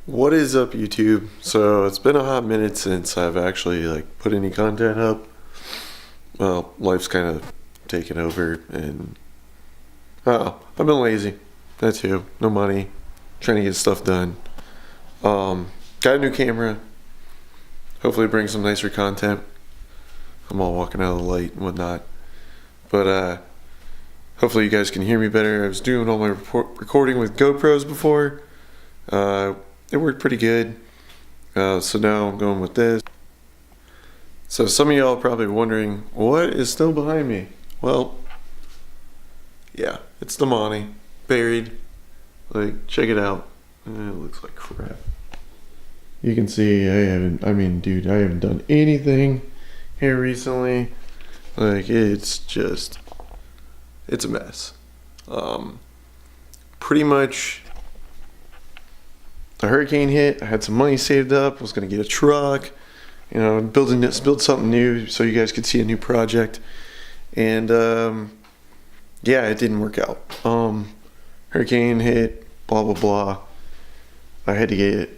What is up, YouTube? So it's been a hot minute since I've actually put any content up. Well, life's kind of taken over, and I've been lazy. That too. No money. Trying to get stuff done. Got a new camera. Hopefully bring some nicer content. I'm all walking out of the light and whatnot. But hopefully you guys can hear me better. I was doing all my recording with GoPros before. It worked pretty good. So now I'm going with this. So some of y'all are probably wondering, what is still behind me? Well, yeah, it's the money. Buried. Check it out. It looks like crap. You can see I haven't done anything here recently. It's a mess. Pretty much the hurricane hit. I had some money saved up. I was gonna get a truck, build something new so you guys could see a new project. And yeah, it didn't work out. Hurricane hit, blah blah blah. I had to get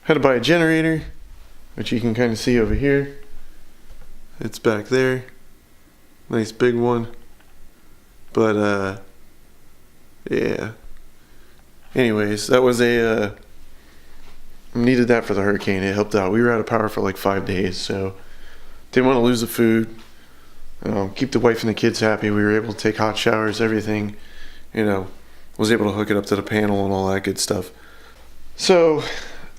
had to buy a generator, which you can kind of see over here. It's back there. Nice big one. But yeah. Anyways, that was needed that for the hurricane. It helped out. We were out of power for 5 days, so didn't want to lose the food. Keep the wife and the kids happy. We were able to take hot showers, everything. Was able to hook it up to the panel and all that good stuff. So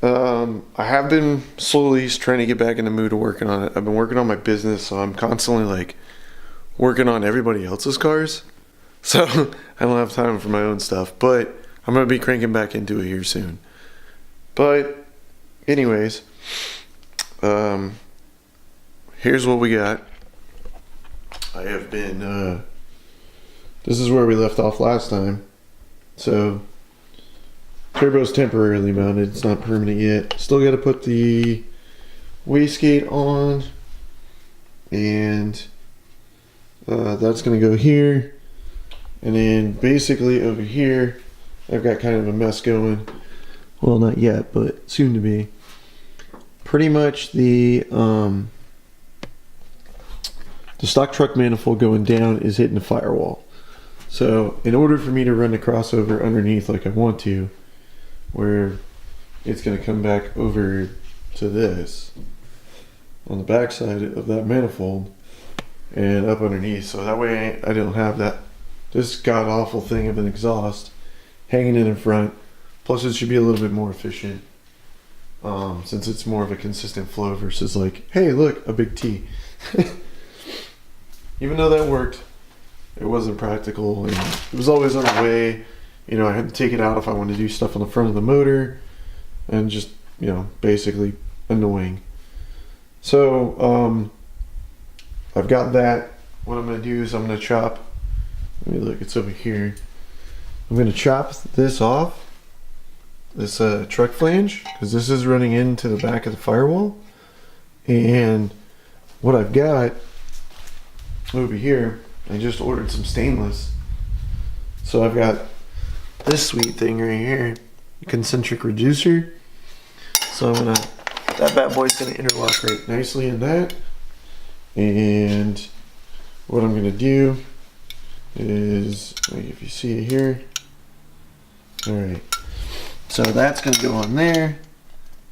I have been slowly trying to get back in the mood of working on it. I've been working on my business, so I'm constantly working on everybody else's cars. So I don't have time for my own stuff, but I'm going to be cranking back into it here soon. But anyways, here's what we got. I have been, this is where we left off last time. So turbo's temporarily mounted. It's not permanent yet. Still got to put the wastegate on, and that's going to go here. And then basically over here, I've got kind of a mess going. Well, not yet, but soon to be. Pretty much the stock truck manifold going down is hitting the firewall. So in order for me to run the crossover underneath like I want to, where it's going to come back over to this on the back side of that manifold and up underneath, so that way I don't have this god awful thing of an exhaust hanging in front. Plus it should be a little bit more efficient, since it's more of a consistent flow versus hey look, a big T. Even though that worked, it wasn't practical, and it was always on the way. I had to take it out if I wanted to do stuff on the front of the motor, and just basically annoying. So I've got that. What I'm going to do is I'm going to chop, let me look, it's over here. I'm going to chop this off, this truck flange, because this is running into the back of the firewall. And what I've got over here, I just ordered some stainless. So I've got this sweet thing right here, concentric reducer. So that bad boy's gonna interlock right nicely in that. And what I'm gonna do is, if you see it here, all right. So that's gonna go on there,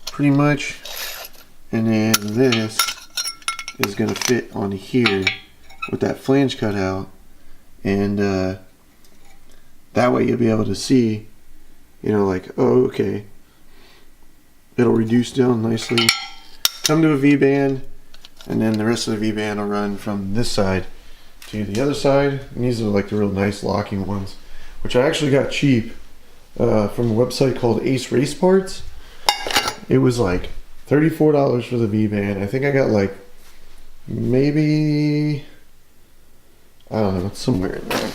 pretty much. And then this is gonna fit on here with that flange cut out, and that way you'll be able to see, oh, okay, it'll reduce down nicely, come to a V-band, and then the rest of the V-band will run from this side to the other side. And these are the real nice locking ones, which I actually got cheap from a website called Ace Race Parts. It was $34 for the V-band. I think I got maybe, I don't know, it's somewhere in there.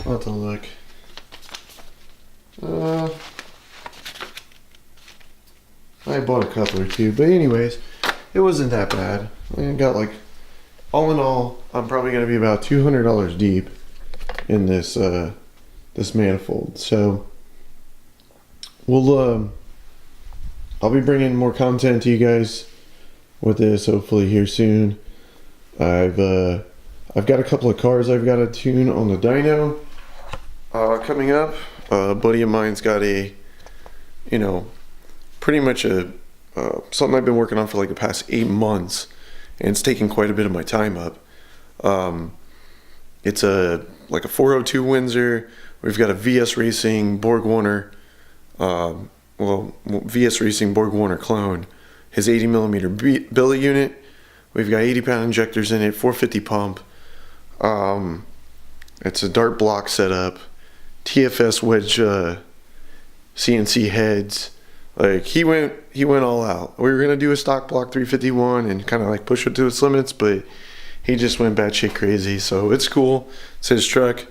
I'll have to look. I bought a couple or two, but anyways, it wasn't that bad. I got like, all in all, I'm probably gonna be about $200 deep in this this manifold. So we'll I'll be bringing more content to you guys with this hopefully here soon. I've got a couple of cars I've got to tune on the dyno coming up. A buddy of mine's got a, you know, pretty much a something I've been working on for like the past 8 months, and it's taking quite a bit of my time up. It's like a 402 Windsor. We've got a VS Racing Borg Warner, VS Racing Borg Warner clone. His 80mm billet unit. We've got 80-pound injectors in it, 450 pump. It's a dart block setup, TFS wedge CNC heads. Like he went all out. We were gonna do a stock block 351 and kind of like push it to its limits, but he just went batshit crazy. So it's cool. It's his truck.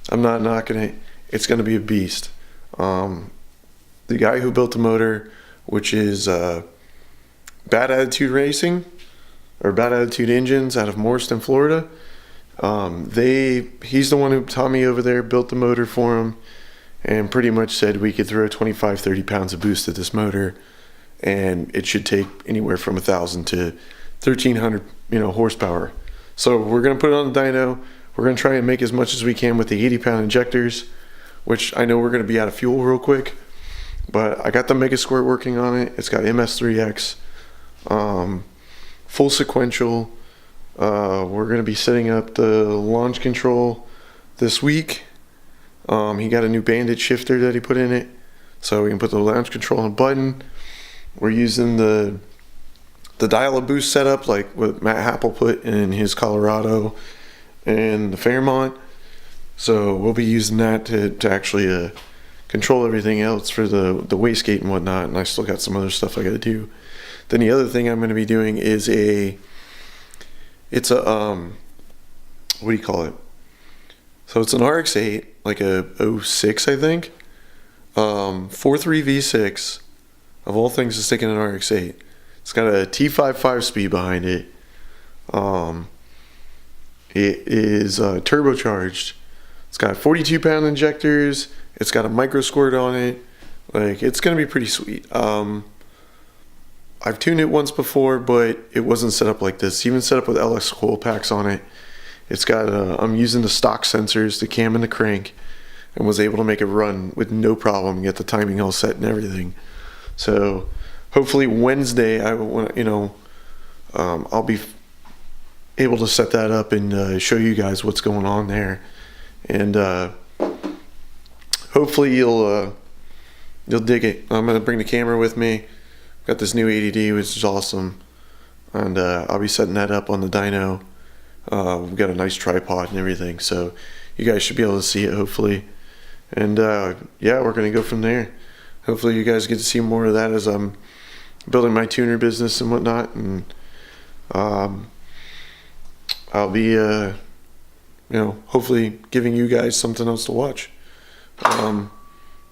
I'm not knocking it. It's gonna be a beast. The guy who built the motor, which is Bad Attitude Racing or Bad Attitude Engines out of Morriston, Florida. He's the one who taught me over there, built the motor for him, and pretty much said we could throw 25-30 pounds of boost at this motor, and it should take anywhere from 1,000 to 1,300, horsepower. So we're gonna put it on the dyno. We're gonna try and make as much as we can with the 80-pound injectors, which I know we're gonna be out of fuel real quick. But I got the Mega Squirt working on it. It's got MS3X, full sequential. We're going to be setting up the launch control this week. He got a new bandit shifter that he put in it, so we can put the launch control on a button. We're using the dial of boost setup like what Matt Happel put in his Colorado and the Fairmont. So we'll be using that to actually control everything else for the wastegate and whatnot, and I still got some other stuff I gotta do. Then the other thing I'm gonna be doing is it's a what do you call it? So it's an RX-8, like a 06 I think. 4.3 V6, of all things to stick in an RX-8. It's got a T5 5-speed behind it. It is turbocharged. It's got 42-pound injectors. It's got a micro squirt on it. Like, it's gonna be pretty sweet. I've tuned it once before, but it wasn't set up like this. Even set up with LX coil packs on it. It's got I'm using the stock sensors, the cam and the crank, and was able to make it run with no problem, get the timing all set and everything. So hopefully Wednesday I'll be able to set that up and show you guys what's going on there. And hopefully you'll dig it. I'm gonna bring the camera with me. Got this new 80D, which is awesome, and I'll be setting that up on the dyno. We've got a nice tripod and everything, so you guys should be able to see it hopefully. And yeah, we're gonna go from there. Hopefully you guys get to see more of that as I'm building my tuner business and whatnot. And I'll be hopefully giving you guys something else to watch.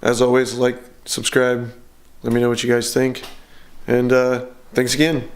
As always, like, subscribe, let me know what you guys think, and thanks again.